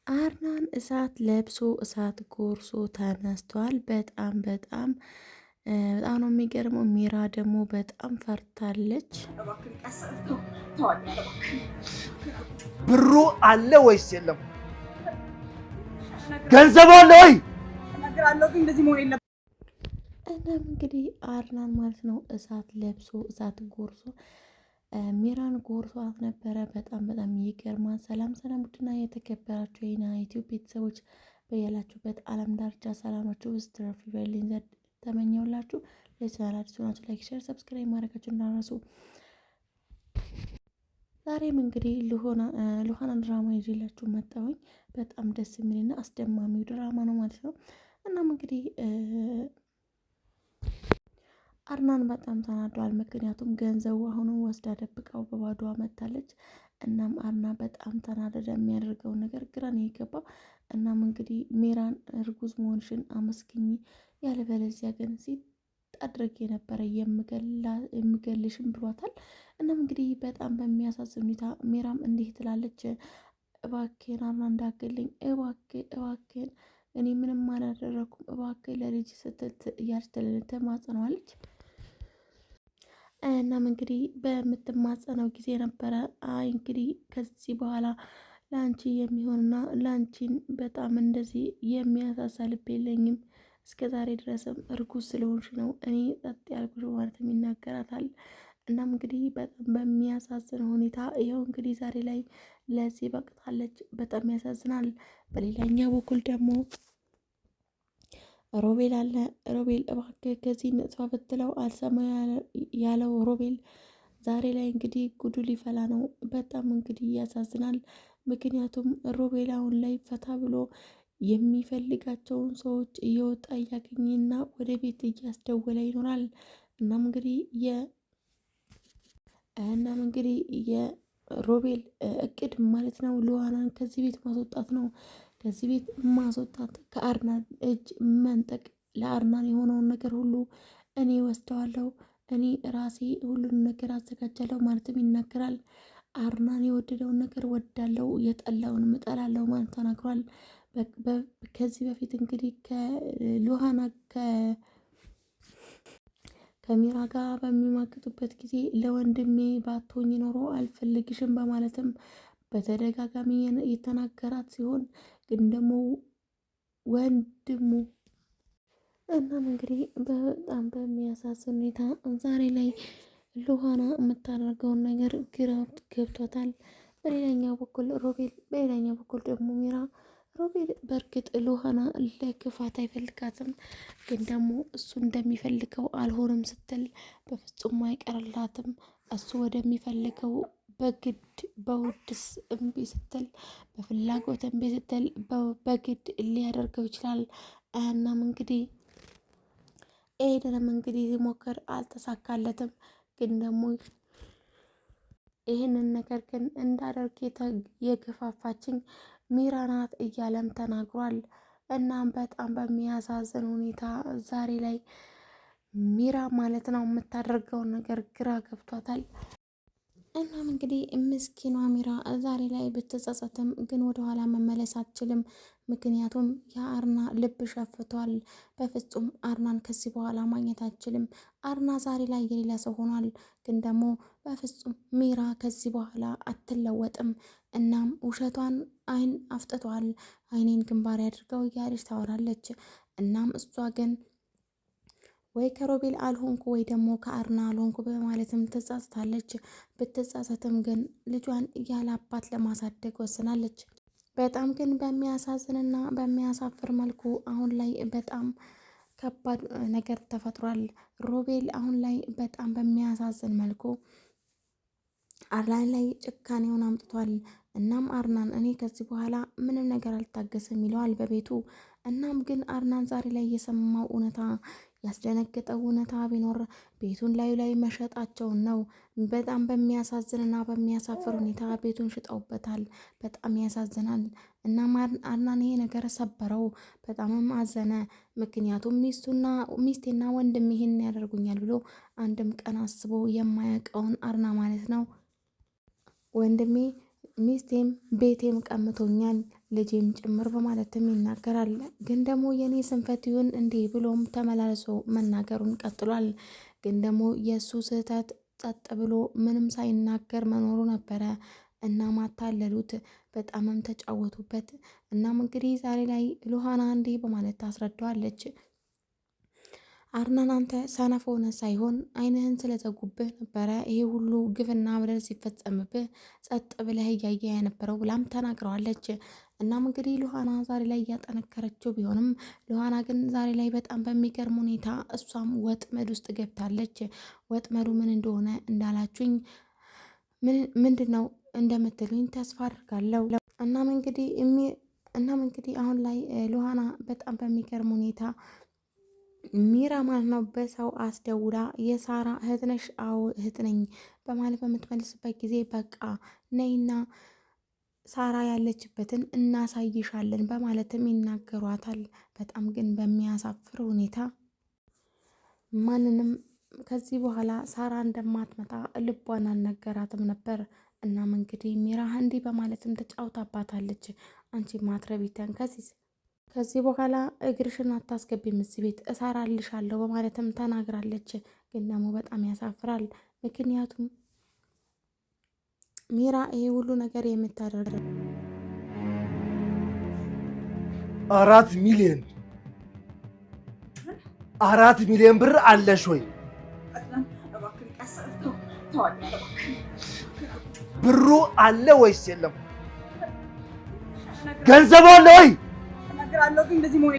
አርናን እሳት ለብሶ እሳት ጎርሶ ተነስቷል። በጣም ነው የሚገርመው። ሚራ ደግሞ በጣም ፈርታለች። ብሩ አለ ወይስ የለም? ገንዘብ አለ ወይ? እናም እንግዲህ አርናን ማለት ነው እሳት ለብሶ እሳት ጎርሶ ሚራን ጎርሷት ነበረ። በጣም ይገርማል። ሰላም ውድና የተከበራችሁ የና ዩቲዩብ ቤተሰቦች በያላችሁበት ዓለም ዳርቻ ሰላማችሁ ውስጥ ትረፍ ይበልኝ ዘንድ ተመኘውላችሁ። ለቻናል አዲስ ሆናችሁ ላይክ፣ ሼር፣ ሰብስክራይብ ማድረጋችሁ እንዳትረሱ። ዛሬም እንግዲህ ሉሃና ድራማ ይዤላችሁ መጣሁኝ። በጣም ደስ የሚልና አስደማሚው ድራማ ነው ማለት ነው። እናም እንግዲህ አርናን በጣም ተናዷል። ምክንያቱም ገንዘቡ አሁኑ ወስዳ ደብቃው በባዶዋ መታለች። እናም አርና በጣም ተናደደ። የሚያደርገውን ነገር ግራ ነው የገባው። እናም እንግዲህ ሜራን እርጉዝ መሆንሽን አመስግኝ፣ ያለበለዚያ ግን ሲጥ አድርጌ የነበረ የምገልሽም ብሏታል። እናም እንግዲህ በጣም በሚያሳዝን ሁኔታ ሜራም እንዲህ ትላለች፣ እባክህን አርና እንዳገልኝ፣ እባክህን እኔ ምንም አላደረኩም፣ እባክህ ለልጅ ስትል እያለች ትማጸነዋለች። እናም እንግዲህ በምትማጸነው ጊዜ ነበረ እንግዲህ ከዚህ በኋላ ለአንቺ የሚሆንና ለአንቺን በጣም እንደዚህ የሚያሳሳ ልብ የለኝም፣ እስከ ዛሬ ድረስም እርጉዝ ስለሆንሽ ነው እኔ ጸጥ ያልኩሽ ማለትም ይናገራታል። እናም እንግዲህ በጣም በሚያሳዝን ሁኔታ ይኸው እንግዲህ ዛሬ ላይ ለዚህ በቅታለች። በጣም ያሳዝናል። በሌላኛው በኩል ደግሞ ሮቤል አለ። ሮቤል እባክህ ከዚህ ነጥፋ ብትለው አልሰማ ያለው ሮቤል ዛሬ ላይ እንግዲህ ጉዱ ሊፈላ ነው። በጣም እንግዲህ ያሳዝናል። ምክንያቱም ሮቤል አሁን ላይ ፈታ ብሎ የሚፈልጋቸውን ሰዎች እየወጣ እያገኘና ወደ ቤት እያስደወለ ይኖራል። እናም እንግዲህ የሮቤል እቅድ ማለት ነው ሉሃናን ከዚህ ቤት ማስወጣት ነው። ከዚህ ቤት ማስወጣት፣ ከአርናን እጅ መንጠቅ፣ ለአርናን የሆነውን ነገር ሁሉ እኔ ወስደዋለሁ፣ እኔ ራሴ ሁሉንም ነገር አዘጋጃለሁ ማለትም ይናገራል። አርናን የወደደውን ነገር ወዳለው፣ የጠላውንም እጠላለሁ ማለት ተናግሯል። ከዚህ በፊት እንግዲህ ከሉሃና ከሚራ ጋር በሚማግጡበት ጊዜ ለወንድሜ ባትሆኝ ኖሮ አልፈልግሽም በማለትም በተደጋጋሚ የተናገራት ሲሆን ግን ደግሞ ወንድሙ እናም እንግዲህ በጣም በሚያሳዝን ሁኔታ ዛሬ ላይ ሉሃና የምታደርገውን ነገር ግራ ገብቷታል። በሌላኛው በኩል ሮቤል፣ በሌላኛው በኩል ደግሞ ሚራ። ሮቤል በእርግጥ ሉሃና ለክፋት አይፈልጋትም፣ ግን ደግሞ እሱ እንደሚፈልገው አልሆንም ስትል በፍጹም አይቀርላትም። እሱ ወደሚፈልገው በግድ በውድስ እምቢ ስትል፣ በፍላጎት እምቢ ስትል በግድ ሊያደርገው ይችላል። እናም እንግዲህ ኤደንም እንግዲህ ሲሞክር አልተሳካለትም። ግን ደግሞ ይህንን ነገር ግን እንዳደርግ የገፋፋችኝ ሚራ ናት እያለም ተናግሯል። እናም በጣም በሚያሳዝን ሁኔታ ዛሬ ላይ ሚራ ማለት ነው የምታደርገውን ነገር ግራ ገብቷታል። እናም እንግዲህ ምስኪኗ ሚራ ዛሬ ላይ ብትጸጸትም ግን ወደኋላ መመለስ አትችልም። ምክንያቱም የአርና ልብ ሸፍቷል። በፍጹም አርናን ከዚህ በኋላ ማግኘት አትችልም። አርና ዛሬ ላይ የሌላ ሰው ሆኗል። ግን ደግሞ በፍጹም ሚራ ከዚህ በኋላ አትለወጥም። እናም ውሸቷን አይን አፍጥቷል። አይኔን ግንባር አድርገው እያለች ታወራለች። እናም እሷ ግን ወይ ከሮቤል አልሆንኩ ወይ ደግሞ ከአርና አልሆንኩ በማለትም ትጸጸታለች። ብትጸጸትም ግን ልጇን ያለ አባት ለማሳደግ ወስናለች። በጣም ግን በሚያሳዝንና በሚያሳፍር መልኩ አሁን ላይ በጣም ከባድ ነገር ተፈጥሯል። ሮቤል አሁን ላይ በጣም በሚያሳዝን መልኩ አርናን ላይ ጭካኔውን አምጥቷል። እናም አርናን እኔ ከዚህ በኋላ ምንም ነገር አልታገስም ይለዋል በቤቱ። እናም ግን አርናን ዛሬ ላይ የሰማው እውነታ ያስደነገጠው እውነታ ቢኖር ቤቱን ላዩ ላይ መሸጣቸውን ነው። በጣም በሚያሳዝንና በሚያሳፍር ሁኔታ ቤቱን ሽጠውበታል። በጣም ያሳዝናል። እናም አርናን ይሄ ነገር ሰበረው። በጣምም አዘነ። ምክንያቱም ሚስቴና ወንድም ይሄን ያደርጉኛል ብሎ አንድም ቀን አስቦ የማያውቀውን አርና ማለት ነው ወንድሜ ሚስቴም ቤቴም ቀምቶኛል ልጄም ጭምር በማለትም ይናገራል። ግን ደግሞ የኔ ስንፈት ይሁን እንዴ ብሎም ተመላልሶ መናገሩን ቀጥሏል። ግን ደግሞ የእሱ ስህተት ጸጥ ብሎ ምንም ሳይናገር መኖሩ ነበረ። እና ማታለሉት በጣምም ተጫወቱበት። እናም እንግዲህ ዛሬ ላይ ሉሃና እንዲህ በማለት ታስረዳዋለች። አርናን አንተ ሰነፍ ሆነ ሳይሆን ዓይንህን ስለዘጉብህ ነበረ ይሄ ሁሉ ግፍና በደል ሲፈጸምብህ ጸጥ ብለህ እያየ የነበረው ብላም ተናግረዋለች። እናም እንግዲህ ሉሃና ዛሬ ላይ እያጠነከረችው ቢሆንም ሉሃና ግን ዛሬ ላይ በጣም በሚገርም ሁኔታ እሷም ወጥመድ ውስጥ ገብታለች። ወጥመዱ ምን እንደሆነ እንዳላችሁኝ ምንድን ነው እንደምትሉኝ ተስፋ አድርጋለሁ። እናም እንግዲህ አሁን ላይ ሉሃና በጣም በሚገርም ሁኔታ ሚራ ማለት ነው በሰው አስደውላ የሳራ እህት ነሽ? አዎ እህት ነኝ በማለት በምትመልስበት ጊዜ በቃ ነይና ሳራ ያለችበትን እናሳይሻለን በማለትም ይናገሯታል። በጣም ግን በሚያሳፍር ሁኔታ ማንንም ከዚህ በኋላ ሳራ እንደማትመጣ ልቧን አልነገራትም ነበር። እናም እንግዲህ ሚራ እንዲህ በማለትም ተጫውታባታለች። አንቺ ማትረቢተን ከዚህ በኋላ እግርሽን አታስገቢም እዚህ ቤት እሰራልሻለሁ በማለትም ተናግራለች። ግን ደግሞ በጣም ያሳፍራል። ምክንያቱም ሚራ ይሄ ሁሉ ነገር የምታደርገው 4 ሚሊዮን ብር አለሽ ወይ? ብሩ አለ ወይስ የለም? ገንዘብ አለ ወይ?